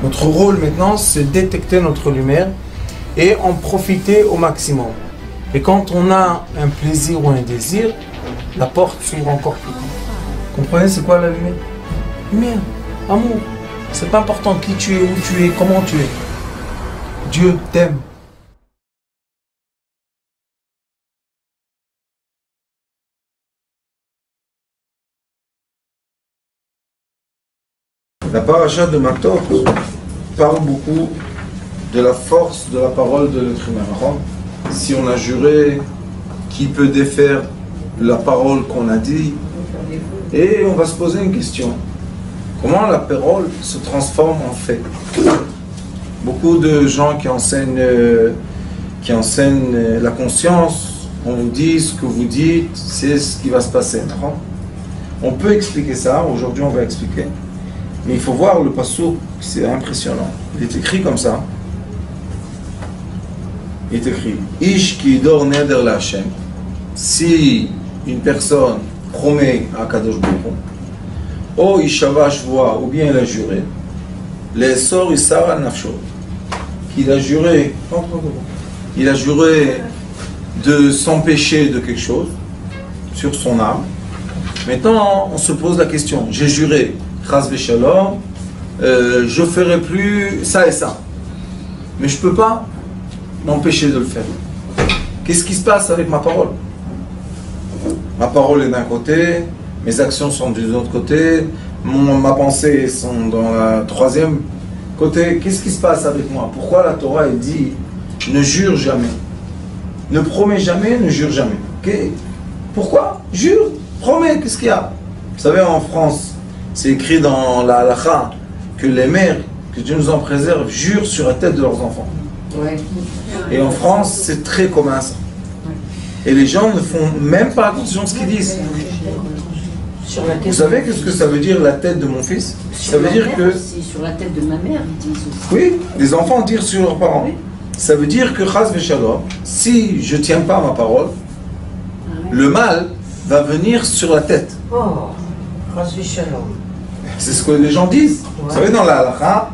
Notre rôle maintenant, c'est détecter notre lumière et en profiter au maximum. Et quand on a un plaisir ou un désir, la porte s'ouvre encore plus. Comprenez, c'est quoi la lumière? Lumière, amour. C'est pas important qui tu es, où tu es, comment tu es. Dieu t'aime. La paracha de Matot parle beaucoup de la force de la parole de l'être humain. Si on a juré, qui peut défaire la parole qu'on a dit? Et on va se poser une question. Comment la parole se transforme en fait? Beaucoup de gens qui enseignent la conscience, on vous dit ce que vous dites, c'est ce qui va se passer. On peut expliquer ça, aujourd'hui on va expliquer. Mais il faut voir le passouk, c'est impressionnant. Il est écrit comme ça. Il est écrit Ish ki dor neder la Hashem. Si une personne promet à Kadosh Baruch Hu, o ishava shvoa, ou bien il a juré, les sor isara nafsho, qu'il a juré, il a juré de s'empêcher de quelque chose sur son âme. Maintenant, on se pose la question, j'ai juré, Chas v'shalom, je ferai plus ça et ça. Mais je ne peux pas m'empêcher de le faire. Qu'est-ce qui se passe avec ma parole? Ma parole est d'un côté, mes actions sont de l'autre côté, ma pensée sont dans la troisième côté. Qu'est-ce qui se passe avec moi? Pourquoi la Torah elle dit ne jure jamais? Ne promets jamais, ne jure jamais. Okay? Pourquoi? Jure, promets, qu'est-ce qu'il y a? Vous savez, en France, c'est écrit dans la halakha que les mères, que Dieu nous en préserve, jurent sur la tête de leurs enfants. Ouais. Et en France, c'est très commun ça. Et les gens ne font même pas attention à ce qu'ils disent. Vous savez qu'est-ce que ça veut dire la tête de mon fils? Ça veut dire que... Sur la tête de ma mère, ils disent aussi. Oui, les enfants tirent sur leurs parents. Ça veut dire que Chas v'shalom, si je ne tiens pas ma parole, le mal va venir sur la tête. Oh, Chas v'shalom. C'est ce que les gens disent. Vous savez, dans la halakha,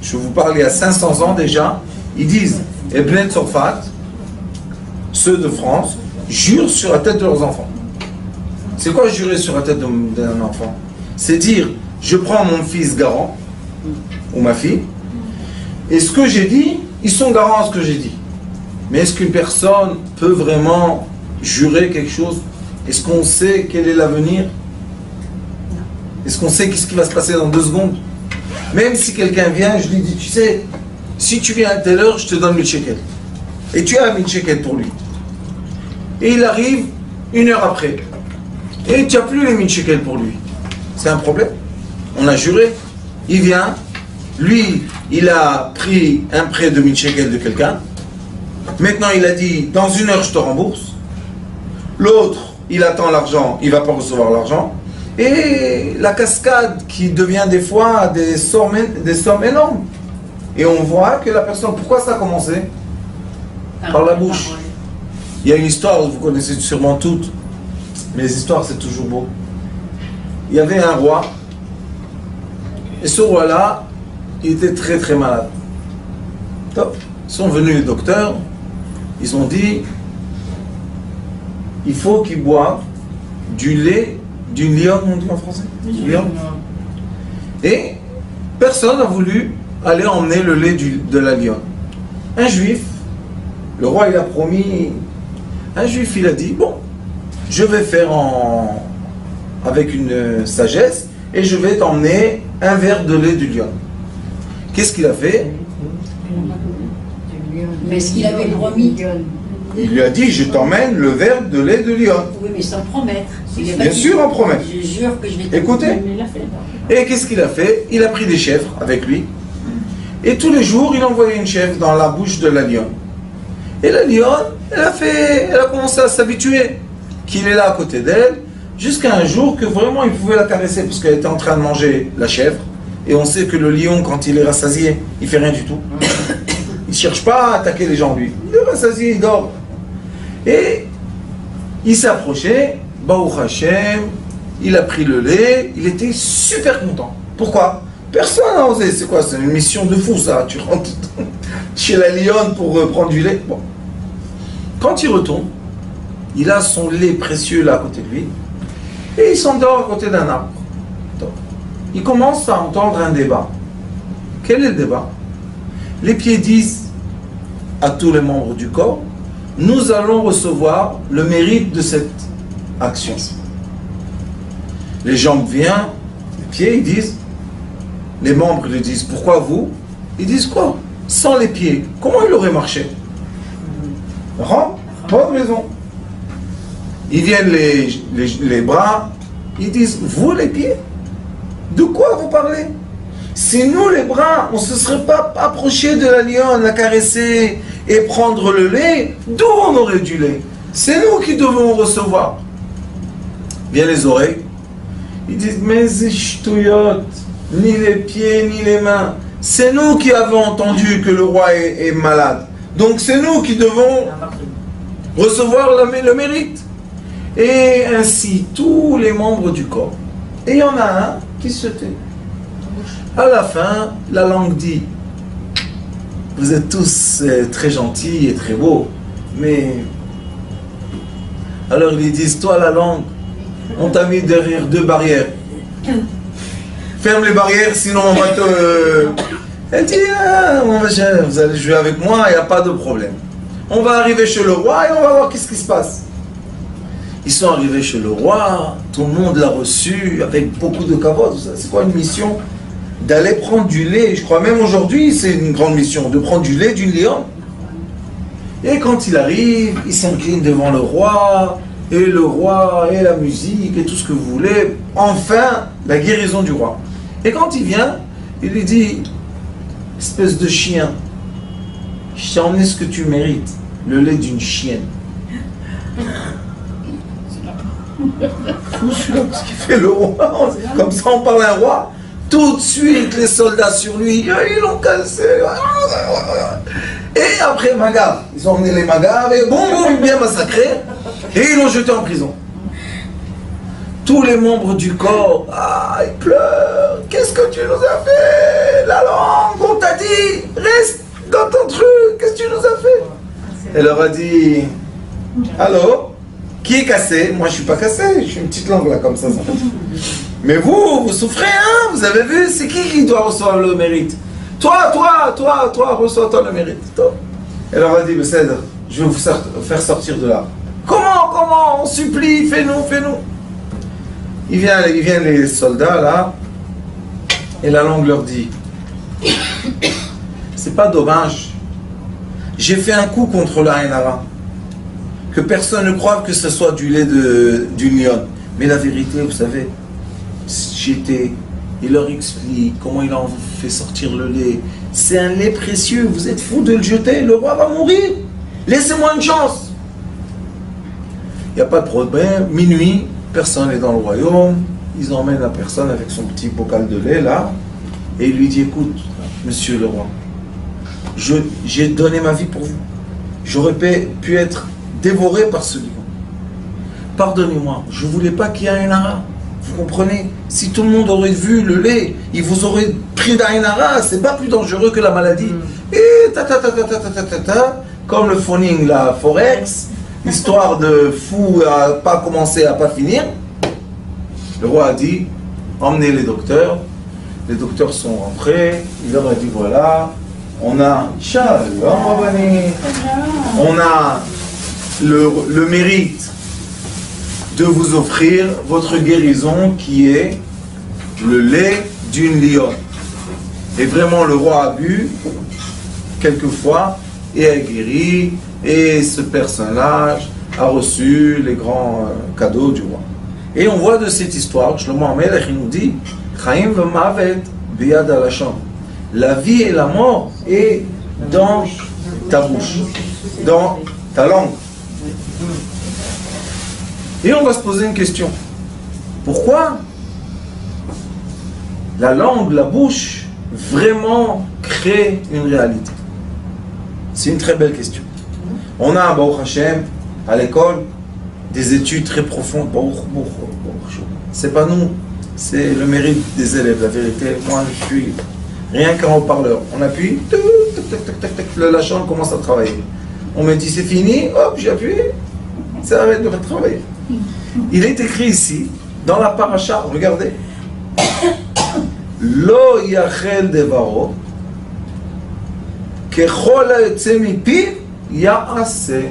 je vous parle il y a 500 ans déjà, ils disent Eblen Tzorfat, ceux de France, jurent sur la tête de leurs enfants. C'est quoi jurer sur la tête d'un enfant? C'est dire, je prends mon fils garant, ou ma fille, et ce que j'ai dit, ils sont garants à ce que j'ai dit. Mais est-ce qu'une personne peut vraiment jurer quelque chose? Est-ce qu'on sait quel est l'avenir? Est-ce qu'on sait qu'est-ce qui va se passer dans 2 secondes? Même si quelqu'un vient, je lui dis, tu sais, si tu viens à telle heure, je te donne 1000 shekels. Et tu as 1000 shekels pour lui. Et il arrive 1 heure après. Et tu n'as plus les 1000 shekels pour lui. C'est un problème. On a juré. Il vient. Lui, il a pris un prêt de 1000 shekels de quelqu'un. Maintenant, il a dit, dans 1 heure, je te rembourse. L'autre, il attend l'argent, il ne va pas recevoir l'argent. Et la cascade qui devient des fois des sommes énormes. Et on voit que la personne, pourquoi ça a commencé? Par la bouche. Il y a une histoire, vous connaissez sûrement toutes, mais les histoires c'est toujours beau. Il y avait un roi, et ce roi-là, il était très très malade. Top. Ils sont venus les docteurs, ils ont dit, il faut qu'il boive du lait d'une lionne, on dit en français? Lionne. Et personne n'a voulu aller emmener le lait de la lionne. Un juif, le roi il a promis, un juif il a dit, bon, je vais faire avec une sagesse et je vais t'emmener un verre de lait du lion. Qu'est-ce qu'il a fait? Mais est-ce qu'il avait promis? Il lui a dit, je t'emmène le verre de lait de lion. Oui, mais sans promettre. Bien sûr, en promet. Je jure que je vais écoutez. Et qu'est-ce qu'il a fait? Il a pris des chèvres avec lui. Et tous les jours, il envoyait une chèvre dans la bouche de la lionne. Et la lionne, elle a commencé à s'habituer qu'il est là à côté d'elle, jusqu'à un jour que vraiment il pouvait la caresser, parce qu'elle était en train de manger la chèvre. Et on sait que le lion, quand il est rassasié, il fait rien du tout. Il ne cherche pas à attaquer les gens, lui. Il est rassasié, il dort. Et il s'est approché, Baruch Hashem, il a pris le lait, il était super content. Pourquoi? Personne n'a osé. C'est quoi? C'est une mission de fou, ça. Tu rentres chez la lionne pour prendre du lait. Bon. Quand il retourne, il a son lait précieux là à côté de lui. Et il s'endort à côté d'un arbre. Donc, il commence à entendre un débat. Quel est le débat? Les pieds disent à tous les membres du corps, nous allons recevoir le mérite de cette action. Les jambes viennent, les pieds, ils disent, les membres lui disent, pourquoi vous? Ils disent quoi? Sans les pieds, comment il aurait marché? Pas de raison. Ils viennent les bras, ils disent, vous les pieds? De quoi vous parlez? Si nous les bras, on ne se serait pas approché de la lionne, la caresser et prendre le lait, d'où on aurait du lait? C'est nous qui devons recevoir. Viennent les oreilles, ils disent, mais c'est ch'touillotte, ni les pieds, ni les mains. C'est nous qui avons entendu que le roi est malade. Donc c'est nous qui devons recevoir le mérite. Et ainsi, tous les membres du corps. Et il y en a un qui se tait. À la fin, la langue dit, vous êtes tous très gentils et très beaux, mais... Alors ils disent, toi la langue, on t'a mis derrière 2 barrières. Ferme les barrières, sinon on va te... Elle dit, ah, vous allez jouer avec moi, il n'y a pas de problème. On va arriver chez le roi et on va voir qu'est-ce qui se passe. Ils sont arrivés chez le roi, tout le monde l'a reçu avec beaucoup de kavod. C'est quoi une mission? D'aller prendre du lait. Je crois même aujourd'hui, c'est une grande mission, de prendre du lait d'une lionne. Et quand il arrive, il s'incline devant le roi, et la musique, et tout ce que vous voulez. Enfin, la guérison du roi. Et quand il vient, il lui dit, espèce de chien, je t'ai emmené ce que tu mérites, le lait d'une chienne. Fou celui-là, parce qu'il fait le roi, comme ça on parle à un roi. Tout de suite, les soldats sur lui, ils l'ont cassé. Et après, Magav, ils ont emmené les Magav, et bon, bien massacré, et ils l'ont jeté en prison. Tous les membres du corps, ils pleurent. Qu'est-ce que tu nous as fait? La langue, on t'a dit, reste dans ton truc, qu'est-ce que tu nous as fait? Elle leur a dit, allô? Qui est cassé? Moi je suis pas cassé, je suis une petite langue là comme ça. Mais vous souffrez, hein? Vous avez vu? C'est qui doit recevoir le mérite? Toi, reçois-toi le mérite. Toi. Elle leur a dit, je vais vous faire sortir de là. Comment? On supplie, fais-nous. Ils viennent les soldats là, et la langue leur dit, c'est pas dommage, j'ai fait un coup contre la Hainara. Que personne ne croit que ce soit du lait d'une lionne. Mais la vérité, vous savez, il leur explique comment il en fait sortir le lait. C'est un lait précieux, vous êtes fous de le jeter, le roi va mourir. Laissez-moi une chance. Il n'y a pas de problème, minuit, personne n'est dans le royaume. Ils emmènent la personne avec son petit bocal de lait là, et il lui dit, écoute, monsieur le roi, j'ai donné ma vie pour vous. J'aurais pu être dévoré par ce lion. Pardonnez-moi, je ne voulais pas qu'il y ait un ara. Vous comprenez? Si tout le monde aurait vu le lait, il vous aurait pris d'un ara, c'est pas plus dangereux que la maladie. Et comme le phoning, la forex, histoire de fou à pas commencer, à pas finir. Le roi a dit, emmenez les docteurs. Les docteurs sont rentrés, il leur a dit, voilà, on a le mérite de vous offrir votre guérison qui est le lait d'une lionne. Et vraiment le roi a bu quelquefois et a guéri, et ce personnage a reçu les grands cadeaux du roi. Et on voit de cette histoire, Shlomo HaMelech nous dit, Chaim v'mavet biyad halashon. La vie et la mort est dans ta bouche, dans ta langue. Et on va se poser une question. Pourquoi la langue, la bouche, vraiment crée une réalité? C'est une très belle question. On a, Baruch Hashem, à l'école, des études très profondes. C'est pas nous. C'est le mérite des élèves, la vérité. Moi, je suis rien qu'un haut-parleur. On appuie, le lâchant commence à travailler. On me dit c'est fini, hop, j'ai appuyé, ça arrête de travailler. Il est écrit ici, dans la paracha, regardez. Lo yachel devaro, kechol ha'yotze mipiv ya'aseh.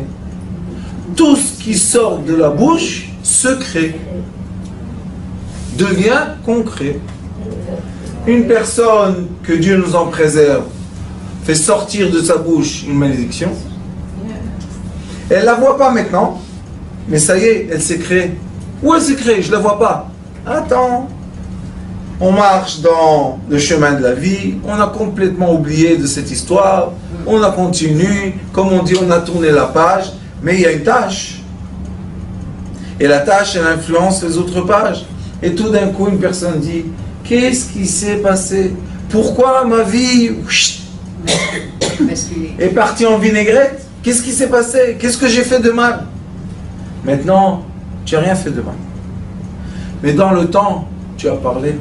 Tout ce qui sort de la bouche, secret, devient concret. Une personne, que Dieu nous en préserve, fait sortir de sa bouche une malédiction. Elle ne la voit pas maintenant, mais ça y est, elle s'est créée. Où elle s'est créée? Je ne la vois pas. Attends. On marche dans le chemin de la vie, on a complètement oublié de cette histoire, on a continué, comme on dit, on a tourné la page, mais il y a une tâche. Et la tâche, elle influence les autres pages. Et tout d'un coup, une personne dit, qu'est-ce qui s'est passé? Pourquoi ma vie est partie en vinaigrette? Qu'est-ce qui s'est passé? Qu'est-ce que j'ai fait de mal? Maintenant, tu n'as rien fait de mal. Mais dans le temps, tu as parlé.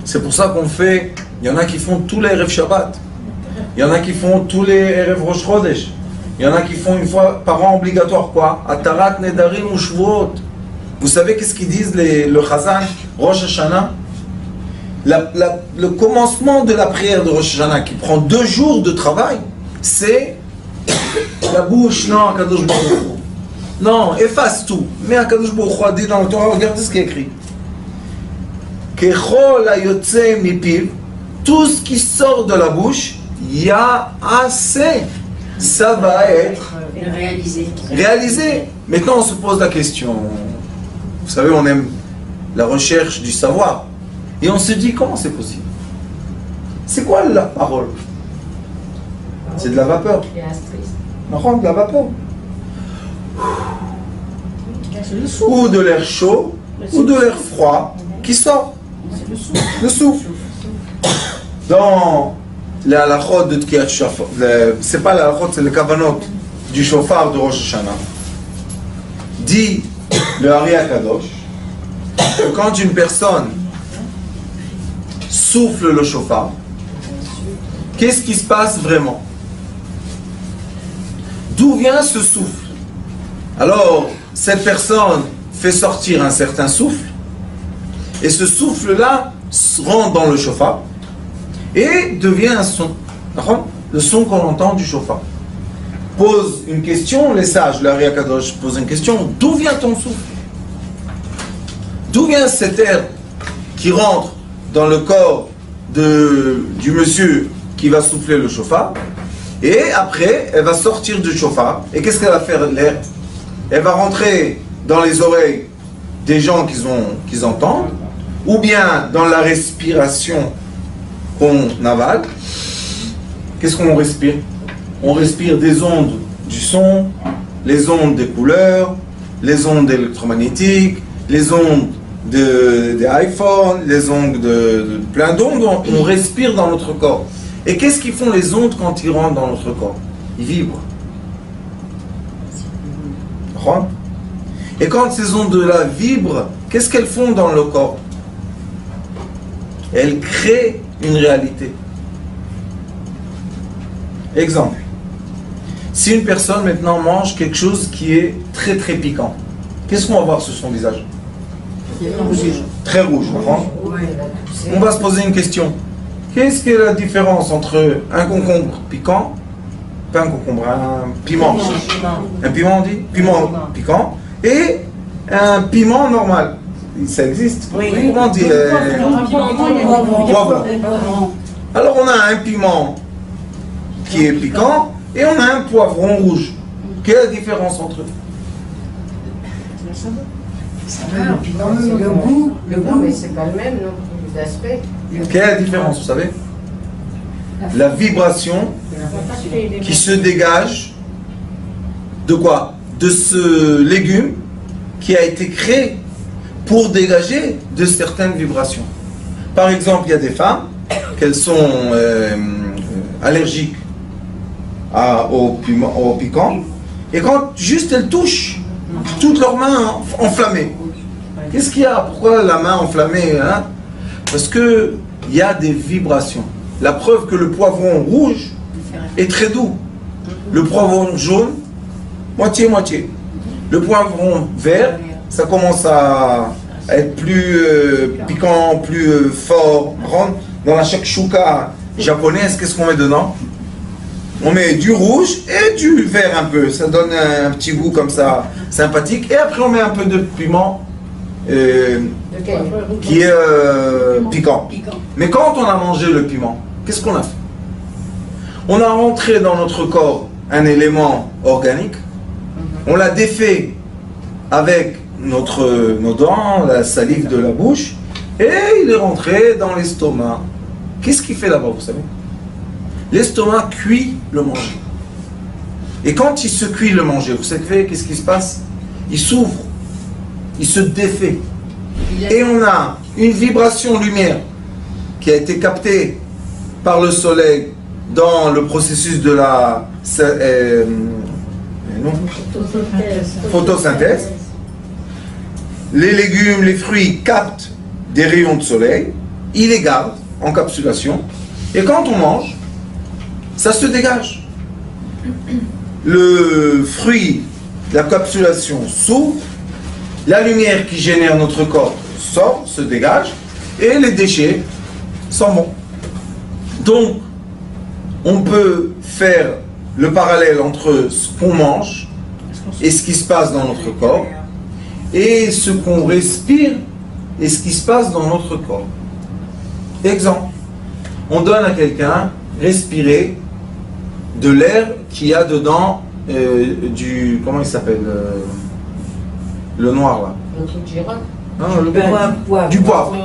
C'est pour ça qu'on fait, il y en a qui font tous les Erev Shabbat. Il y en a qui font tous les Erev Rosh Chodesh. Il y en a qui font une fois par an obligatoire quoi? Atarat Nedarim ou Shvuot. Vous savez qu'est-ce qu'ils disent le Chazan, Rosh Hashanah? Le commencement de la prière de Rosh Hashanah, qui prend 2 jours de travail, c'est la bouche, non, Akadosh Baruch Hu. Non, efface tout. Mais Akadosh Baruch Hu a dit dans le Torah, regardez ce qui est écrit. Kechol ha'yotze mipiv, tout ce qui sort de la bouche, ya assez. Ça va être réalisé. Maintenant, on se pose la question. Vous savez, on aime la recherche du savoir. Et on se dit, comment c'est possible? C'est quoi la parole? C'est de la vapeur. De la vapeur. Ou de l'air chaud, ou de l'air froid qui sort. Le souffle. Dans la halachot de Tkiyat Shofar, c'est pas la halachot, c'est le kavanot du shofar de Rosh Hashanah. Dit le Ari HaKadosh que quand une personne souffle le shofar, qu'est-ce qui se passe vraiment? D'où vient ce souffle? Alors, cette personne fait sortir un certain souffle, et ce souffle-là rentre dans le shofar et devient un son. Le son qu'on entend du shofar. Pose une question, les sages, le Ari HaKadosh pose une question, d'où vient ton souffle? D'où vient cet air qui rentre dans le corps du monsieur qui va souffler le shofar? Et après, elle va sortir du shofar. Et qu'est-ce qu'elle va faire l'air? Elle va rentrer dans les oreilles des gens qu'ils entendent, ou bien dans la respiration qu'on avale. Qu'est-ce qu'on respire? On respire des ondes du son, les ondes des couleurs, les ondes électromagnétiques, les ondes des iPhones, les ondes de plein d'ondes. On respire dans notre corps. Et qu'est-ce qu'ils font les ondes quand ils rentrent dans notre corps? Ils vibrent. Et quand ces ondes-là vibrent, qu'est-ce qu'elles font dans le corps? Elles créent une réalité. Exemple. Si une personne maintenant mange quelque chose qui est très très piquant, qu'est-ce qu'on va voir sur son visage? Très rouge, on va se poser une question. Qu'est-ce que la différence entre un concombre piquant, pas un concombre, un piment, un piment on dit, piment piquant, et un piment normal? Ça existe. Comment on dit poivron. Alors on a un piment qui est piquant et on a un poivron rouge. Quelle est la différence entre eux? Le goût, mais c'est pas le même, non, d'aspect. Quelle est la différence, vous savez? La vibration qui se dégage de quoi? De ce légume qui a été créé pour dégager de certaines vibrations. Par exemple, il y a des femmes qu'elles sont allergiques au piquant, et quand juste elles touchent, toutes leurs mains enflammées. Qu'est-ce qu'il y a? Pourquoi la main enflammée, hein? Parce que il y a des vibrations. La preuve que le poivron rouge est très doux. Le poivron jaune, moitié-moitié. Le poivron vert, ça commence à être plus piquant, plus fort. Dans la shakshuka japonaise, qu'est-ce qu'on met dedans? On met du rouge et du vert un peu. Ça donne un petit goût comme ça, sympathique. Et après, on met un peu de piment qui est piquant. Mais quand on a mangé le piment, qu'est-ce qu'on a fait? On a rentré dans notre corps un élément organique. On l'a défait avec nos dents, la salive de la bouche. Et il est rentré dans l'estomac. Qu'est-ce qu'il fait là-bas, vous savez? L'estomac cuit le manger. Et quand il se cuit le manger, vous savez qu'est-ce qui se passe? Il s'ouvre, il se défait. Et on a une vibration lumière qui a été captée par le soleil dans le processus de la photosynthèse. Les légumes, les fruits captent des rayons de soleil, ils les gardent en capsulation, et quand on mange, ça se dégage. Le fruit, la capsulation s'ouvre, la lumière qui génère notre corps sort, se dégage, et les déchets s'en vont. Donc, on peut faire le parallèle entre ce qu'on mange et ce qui se passe dans notre corps, et ce qu'on respire et ce qui se passe dans notre corps. Exemple, on donne à quelqu'un respirer de l'air qui a dedans du... Comment il s'appelle le noir là. Un truc de girafe. Non, le Poivre. du poivre.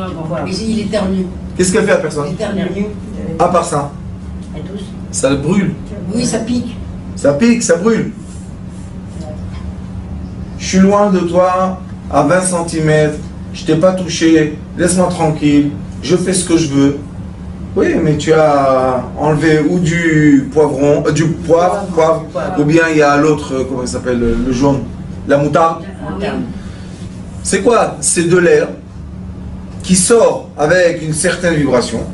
Il éternue. Qu'est-ce qu'elle fait à personne? Il éternue. À part ça, ça le brûle. Oui, ça pique. Ça pique, ça brûle. Je suis loin de toi, à 20 cm, je t'ai pas touché, laisse-moi tranquille, je fais ce que je veux. Oui, mais tu as enlevé ou du poivron, du poivre, ou bien il y a l'autre, comment il s'appelle, le jaune, la moutarde. C'est quoi? C'est de l'air qui sort avec une certaine vibration,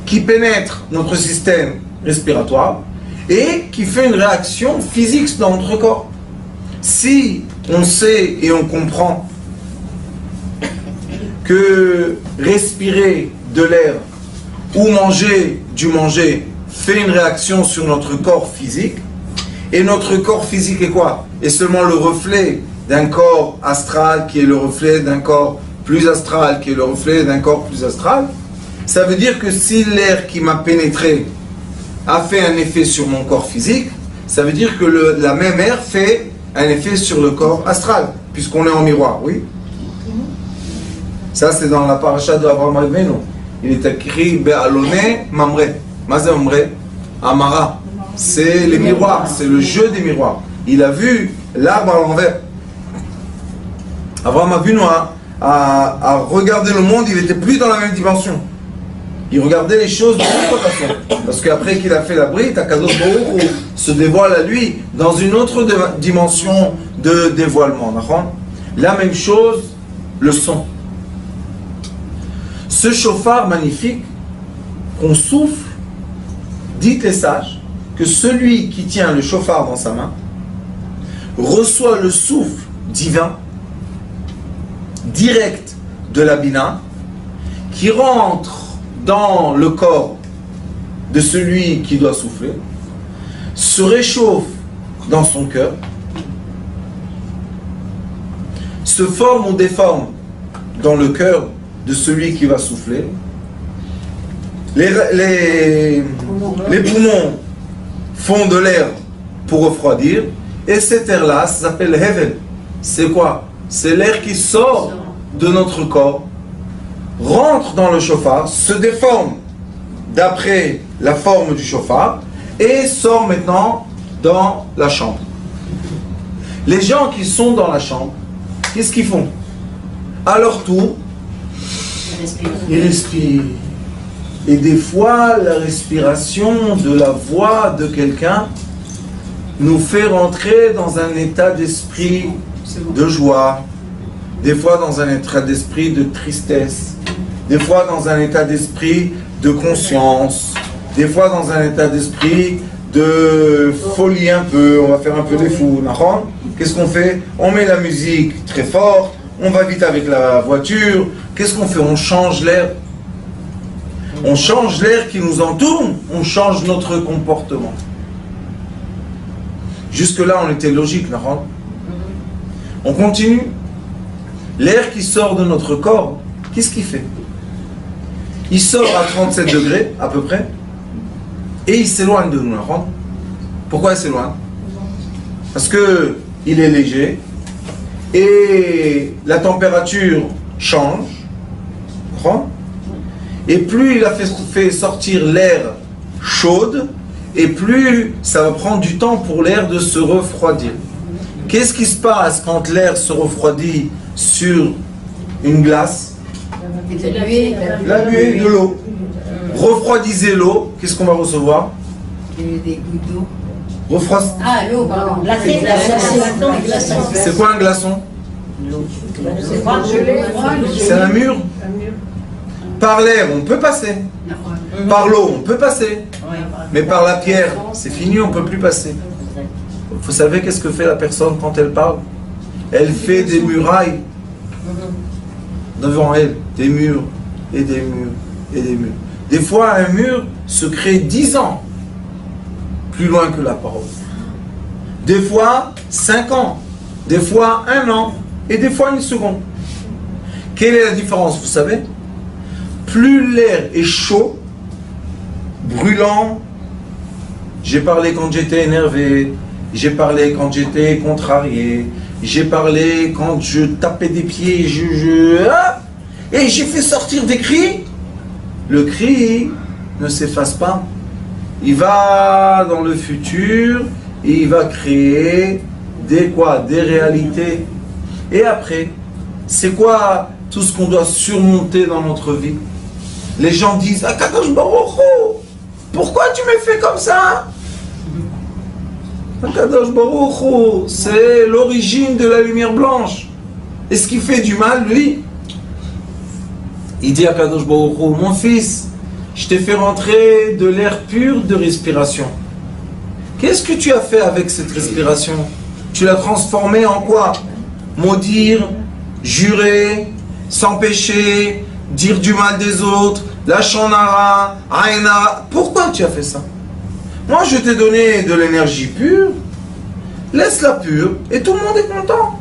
qui pénètre notre système respiratoire et qui fait une réaction physique dans notre corps. Si on sait et on comprend que respirer de l'air ou manger du manger fait une réaction sur notre corps physique, et notre corps physique est quoi? Est seulement le reflet d'un corps astral qui est le reflet d'un corps plus astral qui est le reflet d'un corps plus astral. Ça veut dire que si l'air qui m'a pénétré a fait un effet sur mon corps physique, ça veut dire que la même air fait un effet sur le corps astral, puisqu'on est en miroir, oui. Ça c'est dans la paracha de Abraham Avinu. Il est écrit Be'alone Mamre. Mazé Mamre? Amara. C'est les miroirs, c'est le jeu des miroirs. Il a vu l'arbre à l'envers. Abraham Avinu a regardé le monde, il n'était plus dans la même dimension. Il regardait les choses de toute façon. Parce qu'après qu'il a fait la brite, Akadosh Baruch Hu se dévoile à lui dans une autre dimension de dévoilement. La même chose, le son. Ce chauffard magnifique qu'on souffle, dites les sages, que celui qui tient le chauffard dans sa main reçoit le souffle divin direct de la Bina qui rentre dans le corps de celui qui doit souffler, se réchauffe dans son cœur, se forme ou déforme dans le cœur de celui qui va souffler. Les poumons font de l'air pour refroidir, et cet air-là s'appelle Hevel. C'est quoi? C'est l'air qui sort de notre corps, rentre dans le chauffard, se déforme d'après la forme du chauffard et sort maintenant dans la chambre. Les gens qui sont dans la chambre, qu'est-ce qu'ils font? À leur tour, ils respirent. Et des fois, la respiration de la voix de quelqu'un nous fait rentrer dans un état d'esprit de joie, des fois dans un état d'esprit de tristesse, des fois dans un état d'esprit de conscience, des fois dans un état d'esprit de folie un peu, on va faire un peu des fous. Qu'est-ce qu'on fait? On met la musique très forte, on va vite avec la voiture. Qu'est-ce qu'on fait? On change l'air. On change l'air qui nous entoure, on change notre comportement. Jusque-là, on était logique, non? On continue. L'air qui sort de notre corps, qu'est-ce qu'il fait? Il sort à 37 degrés, à peu près, et il s'éloigne de nous, non? Pourquoi il s'éloigne? Parce qu'il est léger, et la température change, non? Et plus il a fait sortir l'air chaude, et plus ça va prendre du temps pour l'air de se refroidir. Qu'est-ce qui se passe quand l'air se refroidit sur une glace? La buée de l'eau. Refroidissez l'eau, qu'est-ce qu'on va recevoir? Des gouttes d'eau. Ah, l'eau, pardon. C'est quoi un glaçon? C'est un mur. Par l'air, on peut passer. Par l'eau, on peut passer. Mais par la pierre, c'est fini, on ne peut plus passer. Vous savez qu'est-ce que fait la personne quand elle parle? Elle fait des murailles devant elle. Des murs, et des murs, et des murs. Des fois, un mur se crée 10 ans plus loin que la parole. Des fois, 5 ans. Des fois, 1 an. Et des fois, 1 seconde. Quelle est la différence, vous savez? Plus l'air est chaud, brûlant, j'ai parlé quand j'étais énervé, j'ai parlé quand j'étais contrarié, j'ai parlé quand je tapais des pieds, et j'ai fait sortir des cris. Le cri ne s'efface pas. Il va dans le futur et il va créer des réalités. Et après, c'est quoi tout ce qu'on doit surmonter dans notre vie? Les gens disent, Akadosh Baruch Hu, pourquoi tu me fais comme ça? Akadosh Baruch Hu, c'est l'origine de la lumière blanche. Est-ce qu'il fait du mal, lui? Il dit à Akadosh Baruch Hu, mon fils, je t'ai fait rentrer de l'air pur de respiration. Qu'est-ce que tu as fait avec cette respiration? Tu l'as transformée en quoi? Maudire, jurer, s'empêcher, dire du mal des autres, lachonara, aïna. Pourquoi tu as fait ça? Moi, je t'ai donné de l'énergie pure, laisse-la pure, et tout le monde est content.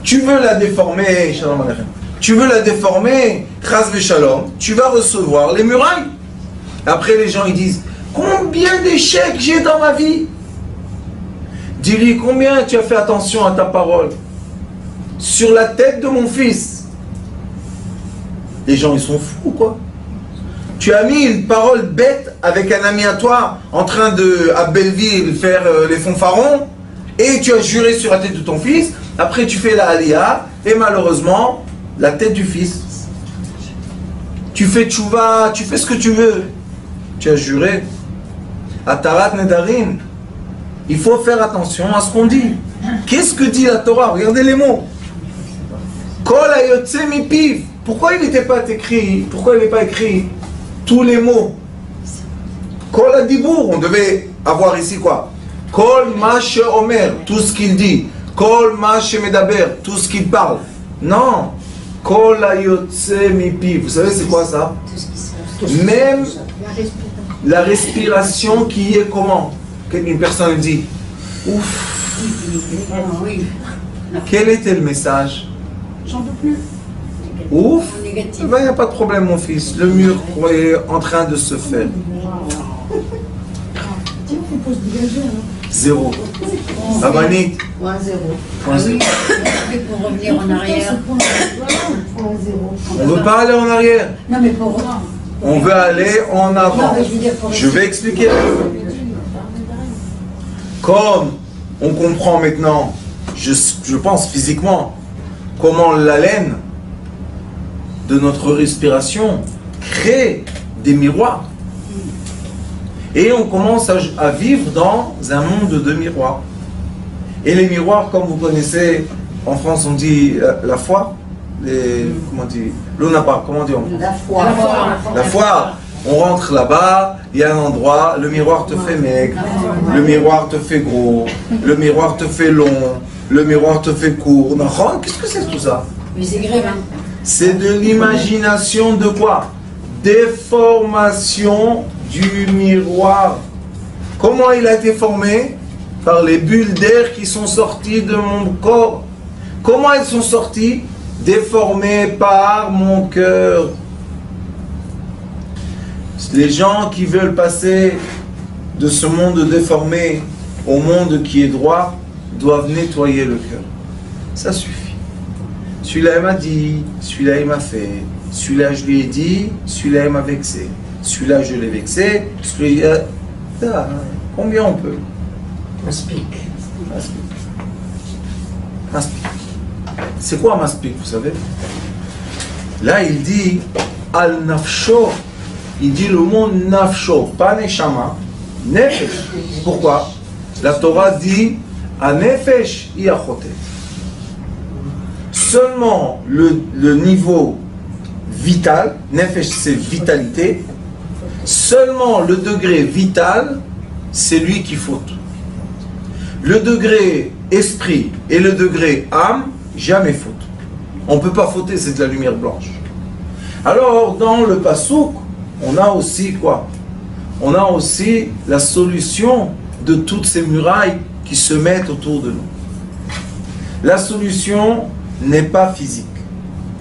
Tu veux la déformer, shalom aleichem. Tu veux la déformer, chas v'shalom, tu vas recevoir les murailles. Après, les gens, ils disent, combien d'échecs j'ai dans ma vie? Dis-lui, combien tu as fait attention à ta parole? Sur la tête de mon fils. Les gens, ils sont fous, quoi. Tu as mis une parole bête avec un ami à toi en train de, à Belleville, faire les fanfarons, et tu as juré sur la tête de ton fils. Après, tu fais la aliyah, et malheureusement, la tête du fils. Tu fais tchouva, tu fais ce que tu veux. Tu as juré. Atarat nedarim. Il faut faire attention à ce qu'on dit. Qu'est-ce que dit la Torah? Regardez les mots. Kol hayotze mipiv. Pourquoi il n'était pas écrit? Pourquoi il n'est pas écrit tous les mots? Kol hadibour. On devait avoir ici quoi? Kol ma sheomer. Tout ce qu'il dit. Kol ma shemedaber. Tout ce qu'il parle. Non. Kol hayotze mipiv. Vous savez c'est quoi ça? Même la respiration qui est comment? Une personne dit ouf. Quel était le message? J'en peux plus. Ouf. Il n'y a pas de problème mon fils. Le mur est en train de se faire. 0. Abanit. Point zéro. Point zéro. Pour revenir en arrière. On ne veut pas aller en arrière. Non mais pour... On veut aller en avant. Non, mais je veux dire pour... Je vais expliquer. Comme on comprend maintenant, je pense physiquement, comment l'haleine de notre respiration crée des miroirs. Et on commence à vivre dans un monde de miroirs. Et les miroirs, comme vous connaissez, en France on dit la foi. comment on dit, l'onapa, comment on dit? La foi. La foire. On rentre là-bas, il y a un endroit, le miroir te fait maigre, le miroir te fait gros, le miroir te fait long, le miroir te fait court. Qu'est-ce que c'est tout ça? Mais c'est grave, hein. C'est de l'imagination de quoi? Déformation du miroir. Comment il a été formé? Par les bulles d'air qui sont sorties de mon corps. Comment elles sont sorties? Déformées par mon cœur. Les gens qui veulent passer de ce monde déformé au monde qui est droit doivent nettoyer le cœur. Ça suffit. Celui-là il m'a dit, celui-là il m'a fait, celui-là je lui ai dit, celui-là il m'a vexé, celui-là je l'ai vexé, celui-là... Ah, combien on peut? Maspic. C'est quoi maspic, vous savez? Là il dit al nafsho. Il dit le mot nafsho, pas neshama, nefesh. Pourquoi? La Torah dit anefesh iachotet. Seulement le niveau vital, nefesh c'est vitalité, seulement le degré vital, c'est lui qui faute. Le degré esprit et le degré âme, jamais faute. On ne peut pas fauter, c'est de la lumière blanche. Alors, dans le Passouk, on a aussi quoi? On a aussi la solution de toutes ces murailles qui se mettent autour de nous. La solution n'est pas physique,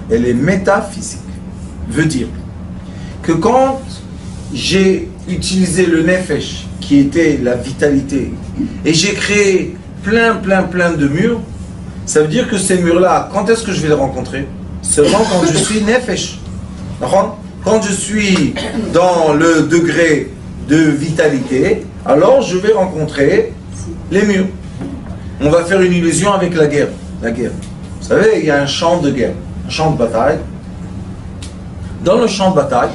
elle est métaphysique. Veut dire que quand j'ai utilisé le nefesh, qui était la vitalité, et j'ai créé plein de murs, ça veut dire que ces murs-là, quand est-ce que je vais les rencontrer? Seulement quand je suis nefesh. Quand je suis dans le degré de vitalité, alors je vais rencontrer les murs. On va faire une illusion avec la guerre. La guerre. Vous savez, il y a un champ de guerre, un champ de bataille. Dans le champ de bataille,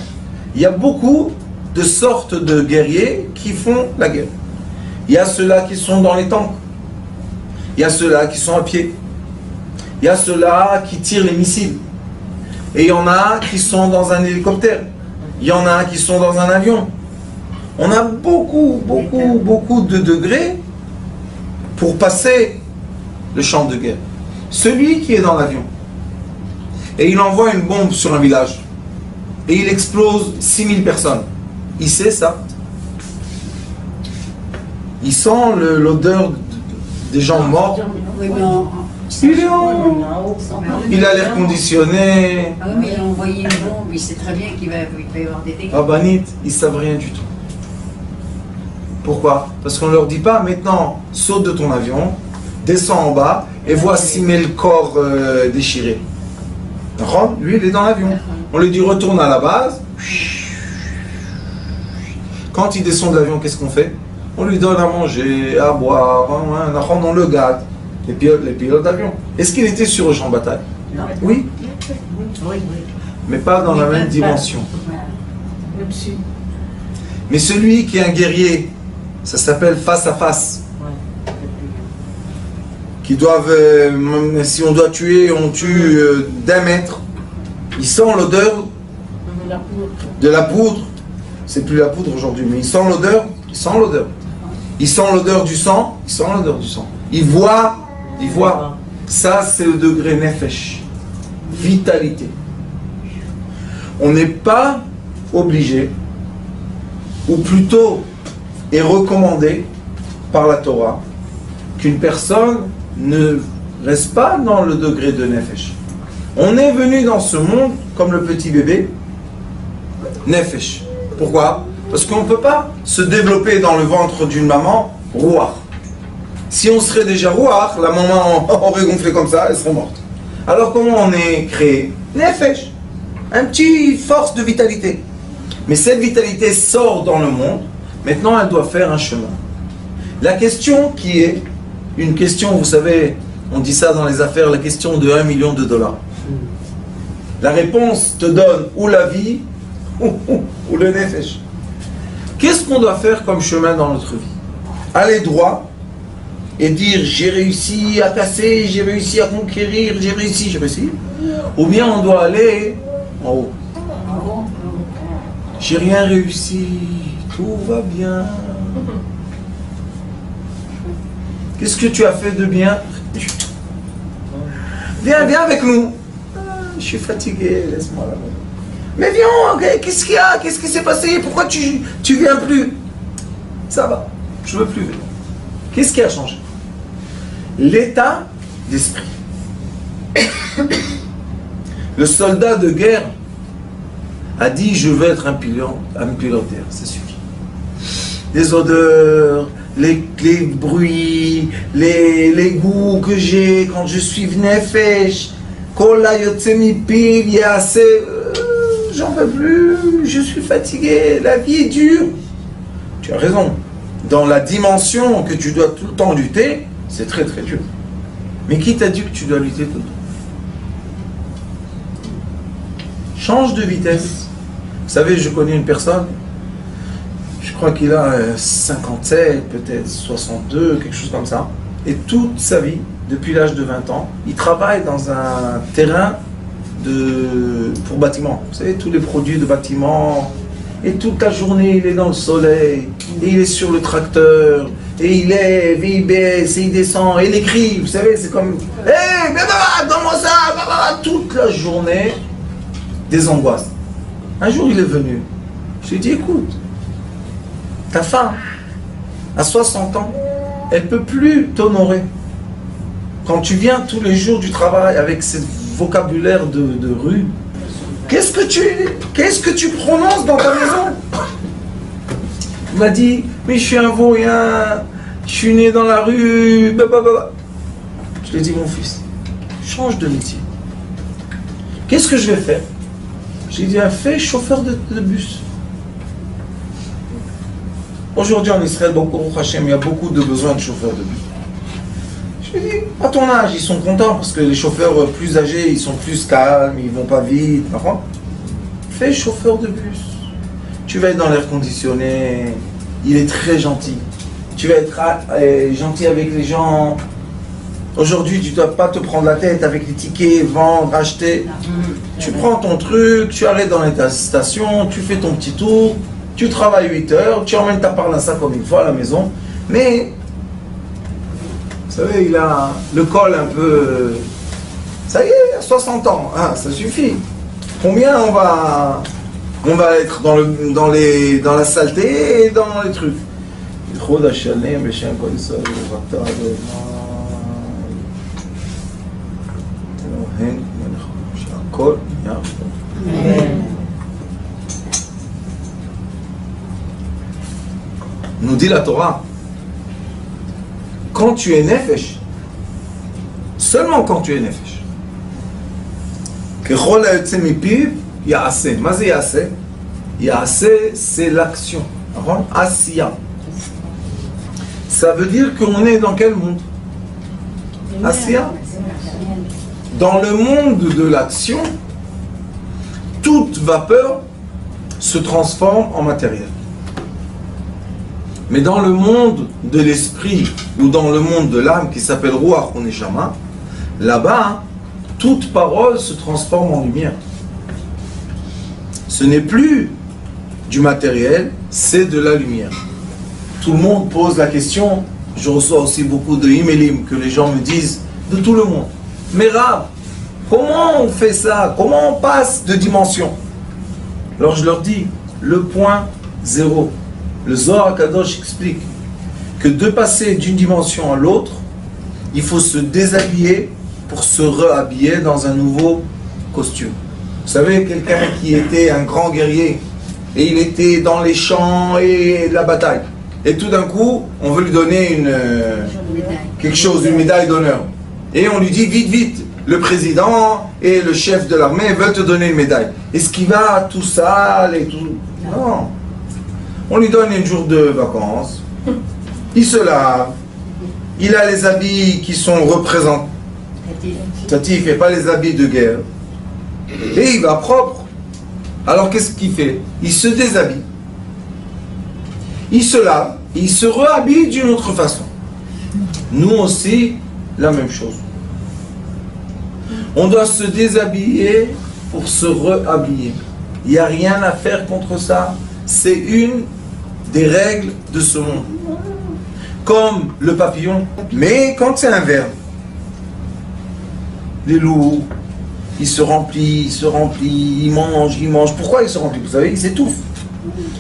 il y a beaucoup de sortes de guerriers qui font la guerre. Il y a ceux-là qui sont dans les tanks. Il y a ceux-là qui sont à pied. Il y a ceux-là qui tirent les missiles. Et il y en a qui sont dans un hélicoptère. Il y en a qui sont dans un avion. On a beaucoup de degrés pour passer le champ de guerre. Celui qui est dans l'avion et il envoie une bombe sur un village et il explose 6000 personnes. Il sait ça. Il sent l'odeur des gens morts. Oui, mais il est en haut. Il a l'air conditionné. Ah oui, mais il a envoyé une bombe, il sait très bien qu'il va y avoir des dégâts. Rabbanit, ils ne savent rien du tout. Pourquoi? Parce qu'on ne leur dit pas, maintenant, saute de ton avion, descends en bas, et vois 6000 corps déchirés. Lui, il est dans l'avion. On lui dit, retourne à la base. Quand il descend de l'avion, qu'est-ce qu'on fait? On lui donne à manger, à boire, on le garde. Les pilotes d'avion. Est-ce qu'il était sur le champ de bataille? Oui. Mais pas dans la même dimension. Mais celui qui est un guerrier, ça s'appelle face à face. Qui doivent, si on doit tuer, on tue d'1 mètre. Il sent l'odeur de la poudre. C'est plus la poudre aujourd'hui, mais il sent l'odeur. Il sent l'odeur. Il sent l'odeur du sang. Il sent l'odeur du sang. Il voit. Ça, c'est le degré nefesh. Vitalité. On n'est pas obligé, ou plutôt est recommandé par la Torah, qu'une personne ne reste pas dans le degré de nefesh. On est venu dans ce monde comme le petit bébé nefesh. Pourquoi? Parce qu'on ne peut pas se développer dans le ventre d'une maman ruach. Si on serait déjà ruach, la maman aurait gonflé comme ça, elle serait morte. Alors comment on est créé? Nefesh. Un petit force de vitalité. Mais cette vitalité sort dans le monde. Maintenant, elle doit faire un chemin. La question qui est une question, vous savez, on dit ça dans les affaires, la question de $1 million. La réponse te donne ou la vie ou le nefesh. Qu'est-ce qu'on doit faire comme chemin dans notre vie? Aller droit et dire j'ai réussi à casser, j'ai réussi à conquérir, j'ai réussi, ou bien on doit aller en haut. J'ai rien réussi, tout va bien. Qu'est-ce que tu as fait de bien? Viens avec nous. Je suis fatigué, laisse-moi là-bas. Mais viens, okay, qu'est-ce qu'il y a? Qu'est-ce qui s'est passé? Pourquoi tu viens plus? Ça va, je veux plus venir. Qu'est-ce qui a changé? L'état d'esprit. Le soldat de guerre a dit je veux être un pilotaire, ça suffit. Les odeurs, les bruits, les goûts que j'ai quand je suis nefesh, j'en peux plus, je suis fatigué, la vie est dure. Tu as raison. Dans la dimension que tu dois tout le temps lutter, c'est très très dur. Mais qui t'a dit que tu dois lutter tout le temps? Change de vitesse. Vous savez, je connais une personne, je crois qu'il a 57, peut-être 62, quelque chose comme ça. Et toute sa vie, depuis l'âge de 20 ans, il travaille dans un terrain pour bâtiment. Vous savez, tous les produits de bâtiment. Et toute la journée, il est dans le soleil. Et il est sur le tracteur. Et il lève, et il baisse, et il descend. Et il écrit. Vous savez, c'est comme... Hé, donne-moi ça. Toute la journée, des angoisses. Un jour, il est venu. Je lui ai dit, écoute, ta femme, à 60 ans, elle ne peut plus t'honorer. Quand tu viens tous les jours du travail avec ce vocabulaire de rue, qu'est-ce que tu prononces dans ta maison? Il m'a dit, mais je suis un vaurien, je suis né dans la rue, blablabla. Je lui ai dit, mon fils, change de métier. Qu'est-ce que je vais faire? J'ai dit, fais chauffeur de bus. Aujourd'hui en Israël, il y a beaucoup de besoins de chauffeurs de bus. Je lui ai dit, à ton âge, ils sont contents parce que les chauffeurs plus âgés, ils sont plus calmes, ils vont pas vite. Enfin, fais chauffeur de bus. Tu vas être dans l'air conditionné, il est très gentil. Tu vas être gentil avec les gens. Aujourd'hui, tu ne dois pas te prendre la tête avec les tickets, vendre, acheter. Tu prends ton truc, tu arrêtes dans les stations, tu fais ton petit tour, tu travailles 8 heures, tu emmènes ta parnassa comme il faut à la maison. Mais, vous savez, il a le col un peu... Ça y est, à 60 ans, ça suffit. Combien on va être dans la saleté et dans les trucs. Nous dit la Torah, quand tu es nefesh, seulement quand tu es nefesh, c'est l'action. Asiya. Ça veut dire qu'on est dans quel monde? Asiya. Dans le monde de l'action, toute vapeur se transforme en matériel. Mais dans le monde de l'esprit, ou dans le monde de l'âme, qui s'appelle Ruach ou Neshama, là-bas, toute parole se transforme en lumière. Ce n'est plus du matériel, c'est de la lumière. Tout le monde pose la question, je reçois aussi beaucoup de emailing que les gens me disent, de tout le monde. Mais Rav, comment on fait ça? Comment on passe de dimension? Alors je leur dis, le point zéro. Le Zohar Kadosh explique que de passer d'une dimension à l'autre, il faut se déshabiller pour se réhabiller dans un nouveau costume. Vous savez, quelqu'un qui était un grand guerrier, et il était dans les champs et la bataille. Et tout d'un coup, on veut lui donner quelque chose, une médaille d'honneur. Et on lui dit, vite, vite, le président et le chef de l'armée veulent te donner une médaille. Est-ce qu'il va tout sale et tout? Non. On lui donne un jour de vacances. Il se lave. Il a les habits qui sont représentatifs et pas les habits de guerre. Et il va propre. Alors qu'est-ce qu'il fait? Il se déshabille. Il se lave. Et il se réhabille d'une autre façon. Nous aussi, la même chose. On doit se déshabiller pour se rehabiller. Il n'y a rien à faire contre ça. C'est une des règles de ce monde. Comme le papillon. Mais quand c'est un verbe, les loups, il se remplit, il mange. Pourquoi il se remplit? Vous savez, il s'étouffe.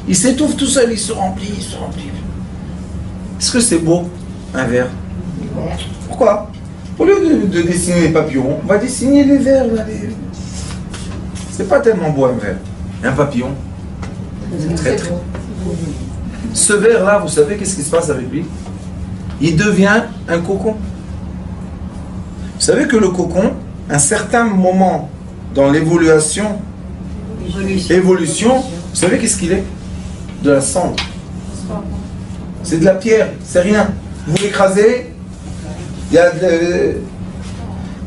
Il s'étouffe tout seul, il se remplit. Est-ce que c'est beau, un ver? Pourquoi? Au lieu de dessiner les papillons, on va dessiner les vers. C'est pas tellement beau, un ver. Un papillon, c'est très très beau. Ce ver-là, vous savez qu'est-ce qui se passe avec lui? Il devient un cocon. Vous savez que le cocon, à un certain moment dans l'évolution, vous savez qu'est-ce qu'il est? De la cendre. C'est de la pierre, c'est rien. Vous l'écrasez, il y a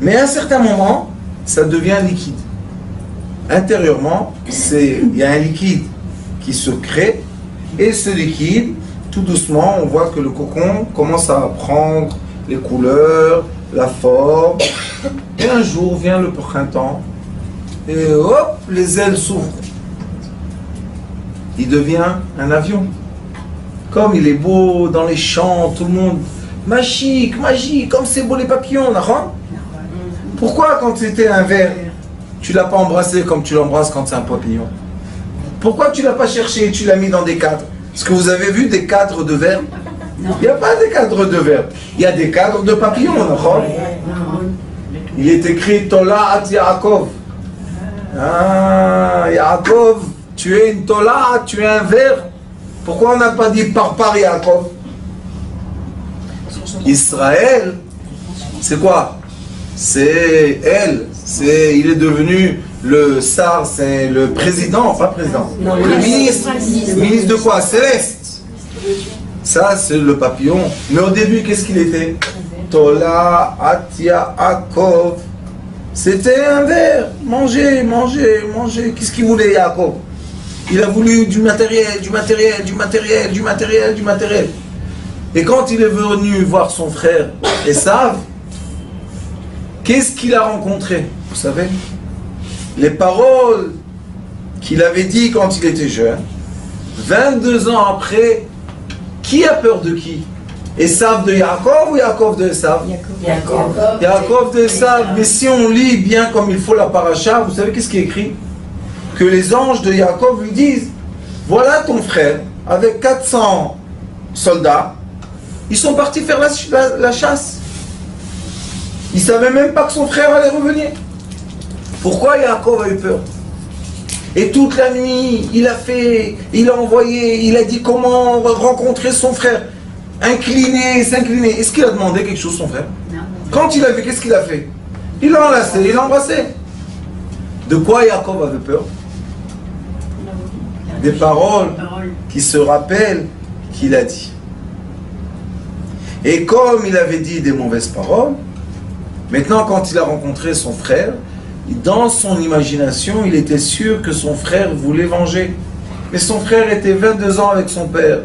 mais à un certain moment, ça devient liquide. Intérieurement, il y a un liquide qui se crée, et ce liquide, tout doucement, on voit que le cocon commence à prendre les couleurs, la forme, et un jour vient le printemps, et hop, les ailes s'ouvrent. Il devient un avion. Comme il est beau dans les champs, tout le monde, magique, comme c'est beau les papillons, d'accord? Pourquoi quand c'était un ver, tu l'as pas embrassé comme tu l'embrasses quand c'est un papillon? Pourquoi tu l'as pas cherché et tu l'as mis dans des cadres? Est-ce que vous avez vu des cadres de verre? Il n'y a pas des cadres de verre. Il y a des cadres de papillons, d'accord? Il est écrit Tolat Yaakov. Ah, Yaakov, tu es une Tola, tu es un ver. Pourquoi on n'a pas dit par Yaakov? Israël, c'est quoi? C'est elle. Il est devenu le Sar, c'est le président, pas président. Non, le ministre. Ministre de quoi? Céleste. Ça, c'est le papillon. Mais au début, qu'est-ce qu'il était? Tola Atia Yaakov. C'était un ver. Manger. Qu'est-ce qu'il voulait, Yaakov? Il a voulu du matériel. Et quand il est venu voir son frère Esav, qu'est-ce qu'il a rencontré? Vous savez, les paroles qu'il avait dit quand il était jeune, 22 ans après, qui a peur de qui? Esav de Yaakov ou Yaakov de Esav? Yaakov de Esav. Mais si on lit bien comme il faut la paracha, vous savez qu'est-ce qui est écrit? Que les anges de Yaakov lui disent, voilà ton frère, avec 400 soldats, ils sont partis faire la chasse. Il ne savait même pas que son frère allait revenir. Pourquoi Yaakov a eu peur? Et toute la nuit, il a envoyé, il a dit comment rencontrer son frère. S'incliner. Est-ce qu'il a demandé quelque chose, son frère? Non. Quand il a vu, qu'est-ce qu'il a fait? Il l'a enlacé, il l'a embrassé. De quoi Yaakov avait peur? Des paroles qui se rappellent qu'il a dit. Et comme il avait dit des mauvaises paroles, maintenant quand il a rencontré son frère, dans son imagination, il était sûr que son frère voulait venger. Mais son frère était 22 ans avec son père.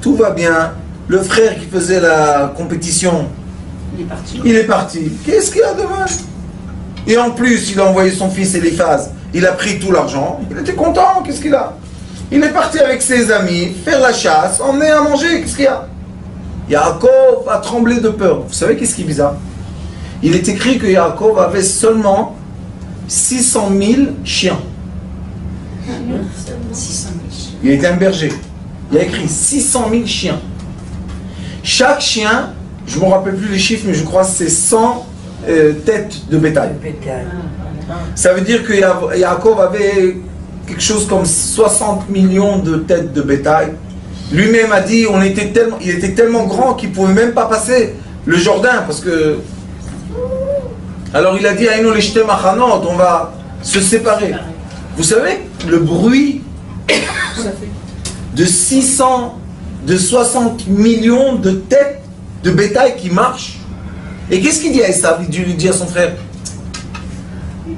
Tout va bien. Le frère qui faisait la compétition, il est parti. Qu'est-ce qu'il y a de mal? Et en plus, il a envoyé son fils Eliphaz. Il a pris tout l'argent. Il était content. Qu'est-ce qu'il a? Il est parti avec ses amis, faire la chasse, emmener à manger. Qu'est-ce qu'il y a? Yaakov a tremblé de peur. Vous savez qu'est-ce qui est bizarre? Il est écrit que Yaakov avait seulement 600 000 chiens. Il était un berger. Il a écrit 600 000 chiens. Chaque chien, je ne me rappelle plus les chiffres, mais je crois que c'est 100 têtes de bétail. Ça veut dire que Yaakov avait quelque chose comme 60 millions de têtes de bétail. Lui-même a dit, il était tellement grand qu'il ne pouvait même pas passer le Jourdain, parce que... Alors il a dit, on va se séparer. Vous savez, le bruit de 60 millions de têtes de bétail qui marchent. Et qu'est-ce qu'il dit à Esav? Il lui dit à son frère,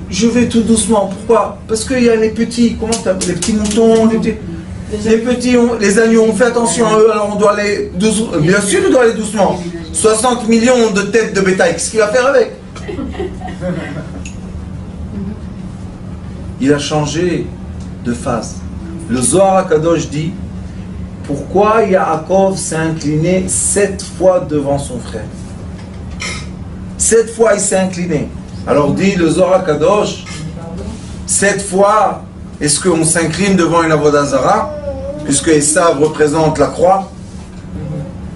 je vais tout doucement. Pourquoi? Parce qu'il y a les petits, les petits moutons, Les petits, les agneaux, on fait attention à eux, alors on doit aller doucement. Bien sûr, on doit aller doucement. 60 millions de têtes de bétail, qu'est-ce qu'il va faire avec? Il a changé de phase. Le Zohar HaKadosh dit pourquoi Yaakov s'est incliné 7 fois devant son frère. 7 fois il s'est incliné. Alors dit le Zohar HaKadosh, 7 fois, est-ce qu'on s'incline devant une Avodah Zara, puisque Esav représente la croix?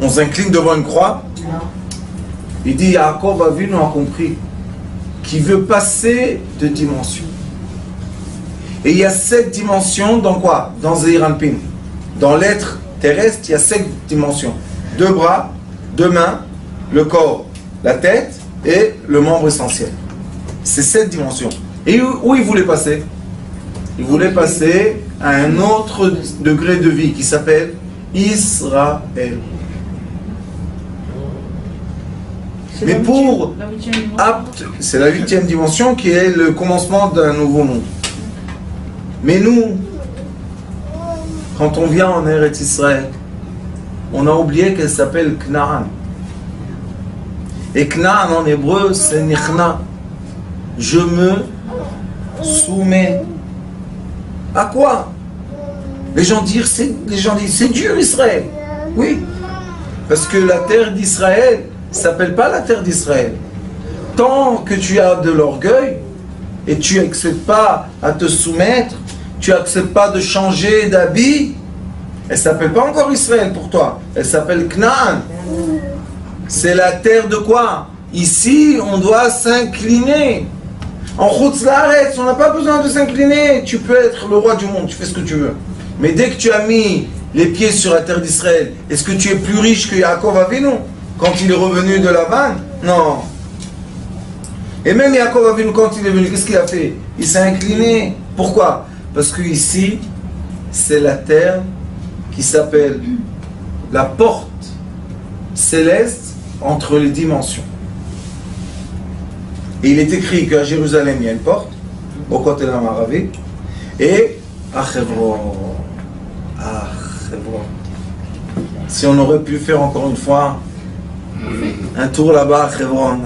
On s'incline devant une croix? Il dit Yaakov Avinu a compris qu'il veut passer de dimension. Et il y a 7 dimensions dans quoi? Dans Zeir Anpin. Dans l'être terrestre, il y a 7 dimensions. 2 bras, 2 mains, le corps, la tête et le membre essentiel. C'est 7 dimensions. Et où il voulait passer? Il voulait passer à un autre degré de vie qui s'appelle Israël. Mais pour apte, c'est la 8e dimension qui est le commencement d'un nouveau monde. Mais nous, quand on vient en Eretz Israël, on a oublié qu'elle s'appelle Knaan. Et Knaan en hébreu, c'est Nichna. Je me soumets. À quoi? Les gens disent c'est dur Israël. Oui. Parce que la terre d'Israël ne s'appelle pas la terre d'Israël. Tant que tu as de l'orgueil et tu n'acceptes pas à te soumettre, tu n'acceptes pas de changer d'habit, elle ne s'appelle pas encore Israël pour toi. Elle s'appelle Knaan. C'est la terre de quoi? Ici, on doit s'incliner. En Chutz Laaretz, on n'a pas besoin de s'incliner. Tu peux être le roi du monde, tu fais ce que tu veux. Mais dès que tu as mis les pieds sur la terre d'Israël, est-ce que tu es plus riche que Yaakov Avinu quand il est revenu de Lavan? Non. Et même Yaakov Avinu, quand il est venu, qu'est-ce qu'il a fait? Il s'est incliné. Pourquoi? Parce que ici, c'est la terre qui s'appelle la porte céleste entre les dimensions. Et il est écrit qu'à Jérusalem, il y a une porte, au côté de la Maravi, et à Hebron. À Hebron. Si on aurait pu faire encore une fois un tour là-bas à Hebron.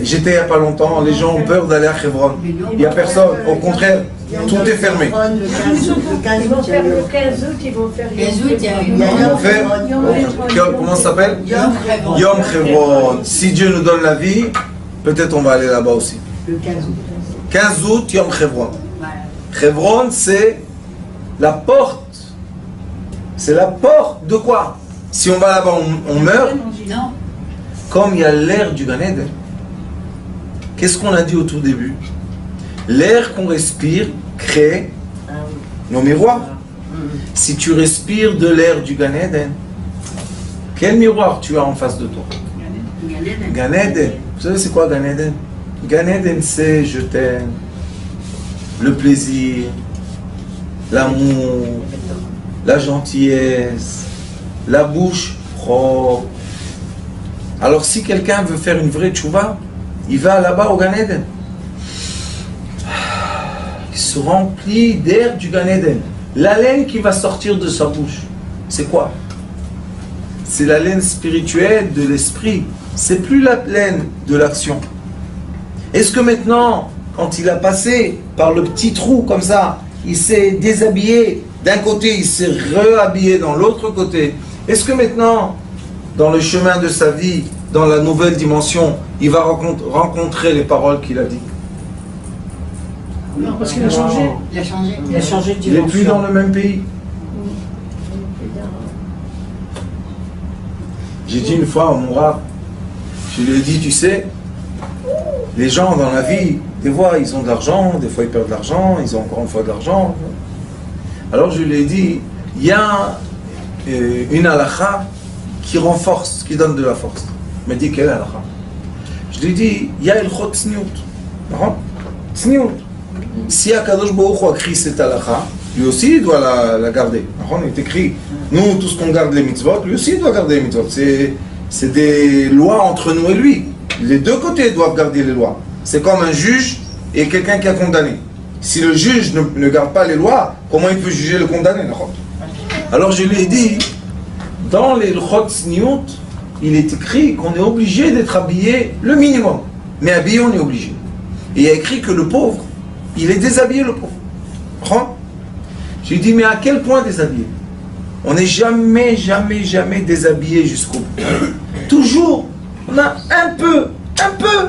J'étais il n'y a pas longtemps, les gens ont peur d'aller à Hebron. Il n'y a personne, au contraire, tout est fermé. Le 15 août, ils vont faire. Comment ça s'appelle? Yom Hebron. Si Dieu nous donne la vie, peut-être on va aller là-bas aussi. Le 15 août. 15 août, Yom Hebron. Hebron, c'est la porte. C'est la porte de quoi? Si on va là-bas, on meurt. Comme il y a l'air du Gan Eden. Qu'est-ce qu'on a dit au tout début? L'air qu'on respire crée nos miroirs. Si tu respires de l'air du Gan Eden, quel miroir tu as en face de toi? Gan Eden. Vous savez c'est quoi Gan Eden? Gan Eden c'est je t'aime, le plaisir, l'amour, la gentillesse, la bouche propre. Alors si quelqu'un veut faire une vraie tchouva, il va là-bas au Gan Eden. Il se remplit d'air du Gan Eden. L'haleine qui va sortir de sa bouche, c'est quoi? C'est l'haleine spirituelle de l'esprit. C'est plus l'haleine de l'action. Est-ce que maintenant, quand il a passé par le petit trou comme ça, il s'est déshabillé d'un côté, il s'est réhabillé dans l'autre côté, est-ce que maintenant, dans le chemin de sa vie, dans la nouvelle dimension, il va rencontrer les paroles qu'il a dites? Non, parce qu'il a changé. Il a changé. Il a changé de dimension. Il n'est plus dans le même pays. J'ai dit une fois à mon rab, je lui ai dit, tu sais, les gens dans la vie, des fois ils ont de l'argent, des fois ils perdent de l'argent, ils ont encore une fois de l'argent. Alors je lui ai dit, il y a une halakha qui renforce, qui donne de la force. Il m'a dit, quelle halakha? Je lui ai dit, il y a Ilchot Tzniut. Tzniut. Si Akadosh Baruch Hu a écrit cette halakha, lui aussi il doit la garder. Il est écrit, nous tous qu'on garde les mitzvot, lui aussi il doit garder les mitzvot. C'est des lois entre nous et lui. Les deux côtés doivent garder les lois. C'est comme un juge et quelqu'un qui a condamné. Si le juge ne garde pas les lois, comment il peut juger le condamné? Alors je lui ai dit, dans les Lchot Tzniut, il est écrit qu'on est obligé d'être habillé le minimum. Mais habillé, on est obligé. Et il y a écrit que le pauvre, il est déshabillé, le pauvre. Prends. Je lui ai dit, mais à quel point déshabillé? On n'est jamais, jamais, jamais déshabillé jusqu'au bout. Toujours, on a un peu,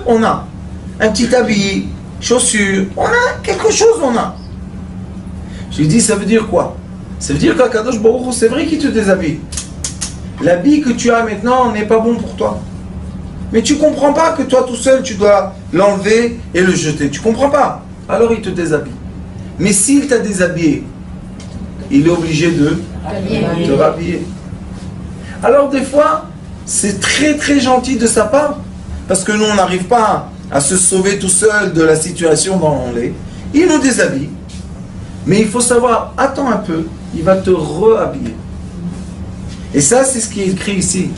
on a. Un petit habit, chaussures, on a quelque chose, on a. Je lui ai dit, ça veut dire quoi? Ça veut dire qu'Akadosh Baruch Hu, c'est vrai qu'il te déshabille. L'habit que tu as maintenant n'est pas bon pour toi. Mais tu comprends pas que toi tout seul, tu dois l'enlever et le jeter. Tu comprends pas. Alors il te déshabille. Mais s'il t'a déshabillé, il est obligé de te rhabiller. Alors des fois, c'est très très gentil de sa part. Parce que nous, on n'arrive pas à se sauver tout seul de la situation dans laquelle on est. Il nous déshabille. Mais il faut savoir, attends un peu, il va te rehabiller. Et ça, c'est ce qui est écrit ici.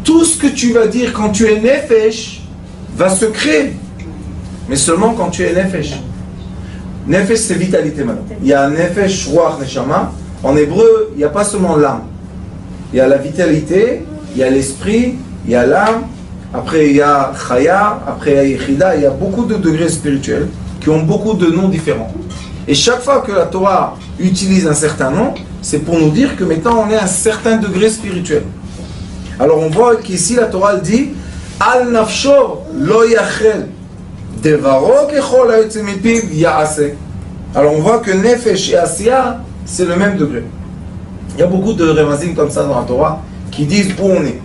Tout ce que tu vas dire quand tu es nefesh va se créer. Mais seulement quand tu es nefesh. Nefesh, c'est vitalité maintenant. Il y a nefesh, ruach, neshama. En hébreu, il n'y a pas seulement l'âme. Il y a la vitalité, il y a l'esprit, il y a l'âme. Après, il y a chaya, après, il y a yechida. Il y a beaucoup de degrés spirituels qui ont beaucoup de noms différents. Et chaque fois que la Torah utilise un certain nom, c'est pour nous dire que maintenant on est à un certain degré spirituel. Alors on voit qu'ici la Torah dit Al nafsho lo yachel devaro kechol ha'yotze mipiv ya'aseh. Alors on voit que nefesh et asiya c'est le même degré. Il y a beaucoup de remazim comme ça dans la Torah qui disent où on est.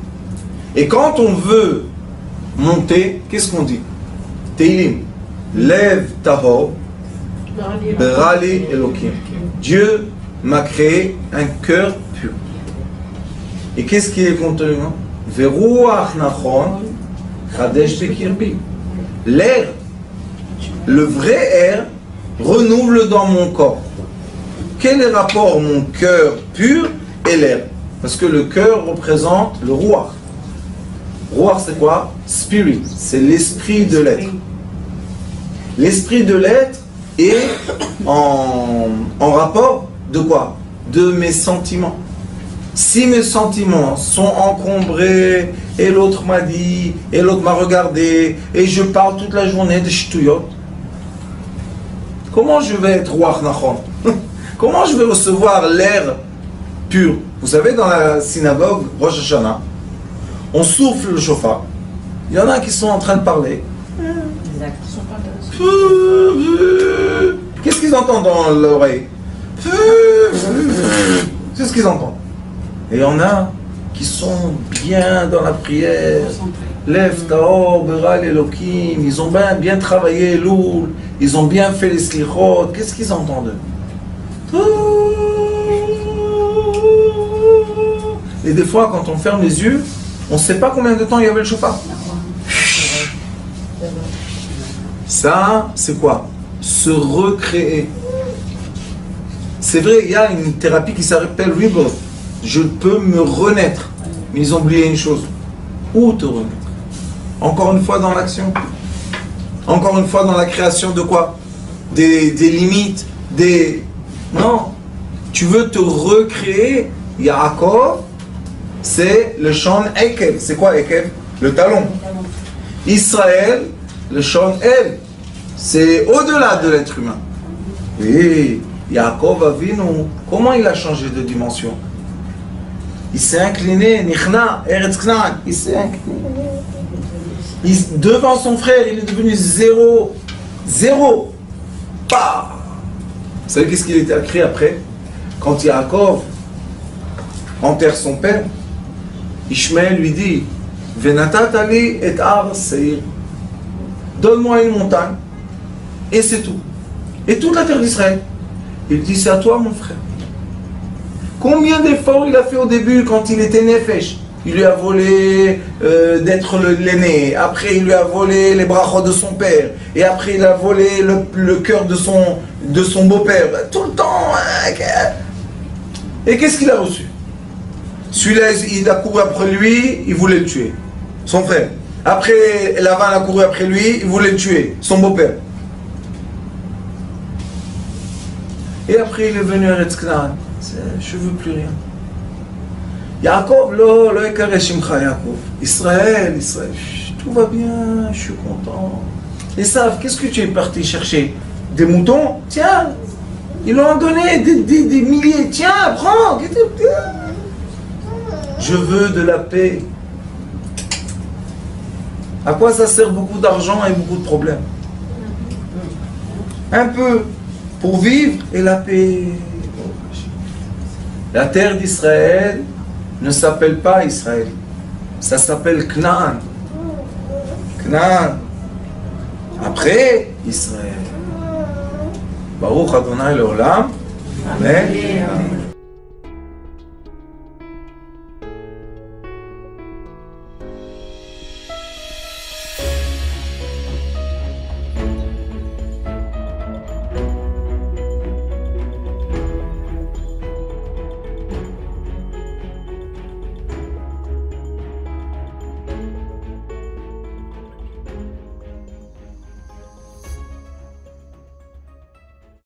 Et quand on veut monter, qu'est-ce qu'on dit? Teilim, lev tahor Berali Elokim. Dieu m'a créé un cœur pur. Et qu'est-ce qui est contenu? Veruach nachon chadesh bekirbi. L'air, le vrai air, renouvelle dans mon corps. Quel est le rapport mon cœur pur et l'air? Parce que le cœur représente le ruach. Ruach c'est quoi? Spirit, c'est l'esprit de l'être. L'esprit de l'être et en rapport de quoi? De mes sentiments. Si mes sentiments sont encombrés, et l'autre m'a dit, et l'autre m'a regardé, et je parle toute la journée de shtouyot, comment je vais être ruach nachon? Comment je vais recevoir l'air pur? Vous savez, dans la synagogue Rosh Hashanah, on souffle le chauffard. Il y en a qui sont en train de parler. Qu'est-ce qu'ils entendent dans l'oreille? C'est ce qu'ils entendent. Et il y en a qui sont bien dans la prière. Lev, Taor, Beral, Elokim. Ils ont bien travaillé l'oul. Ils ont bien fait les slichot. Qu'est-ce qu'ils entendent? Et des fois, quand on ferme les yeux, on ne sait pas combien de temps il y avait le chauffard. Ça, c'est quoi? Se recréer. C'est vrai, il y a une thérapie qui s'appelle Rebirth. Je peux me renaître. Mais ils ont oublié une chose. Où te remettre? Encore une fois dans l'action. Encore une fois dans la création de quoi? Des limites, des... Non. Tu veux te recréer. Yaakov, c'est le Shon Ekev. C'est quoi Ekev? Le talon. Israël, le Shon El. C'est au-delà de l'être humain. Et Yaakov Avinu, comment il a changé de dimension? Il s'est incliné, Nichna, Eretz Knan, il s'est incliné. Devant son frère, il est devenu zéro. Zéro. Bah. Vous savez qu'est-ce qu'il était écrit après? Quand Yaakov enterre son père, Ishmaël lui dit Venatatali et Ar Seir. Donne-moi une montagne. Et c'est tout. Et toute la terre d'Israël. Il dit, c'est à toi mon frère. Combien d'efforts il a fait au début quand il était nefesh? Il lui a volé d'être l'aîné. Après il lui a volé les brachot de son père. Et après il a volé le cœur de son beau-père. Tout le temps. Et qu'est-ce qu'il a reçu? Celui-là, il a couru après lui, il voulait le tuer. Son frère. Après, Lavan a couru après lui, il voulait le tuer. Son beau-père. Et après, il est venu à Eretz Knan. Je veux plus rien. Yaakov, lo ekare shimcha Yaakov. Israël, tout va bien, je suis content. Esav, qu'est-ce que tu es parti chercher? Des moutons? Tiens, ils l'ont donné des milliers. Tiens, prends. Je veux de la paix. À quoi ça sert beaucoup d'argent et beaucoup de problèmes? Un peu pour vivre et la paix. La terre d'Israël ne s'appelle pas Israël. Ça s'appelle Canaan. Canaan. Après, Israël. Baruch Adonai Leolam. Amen.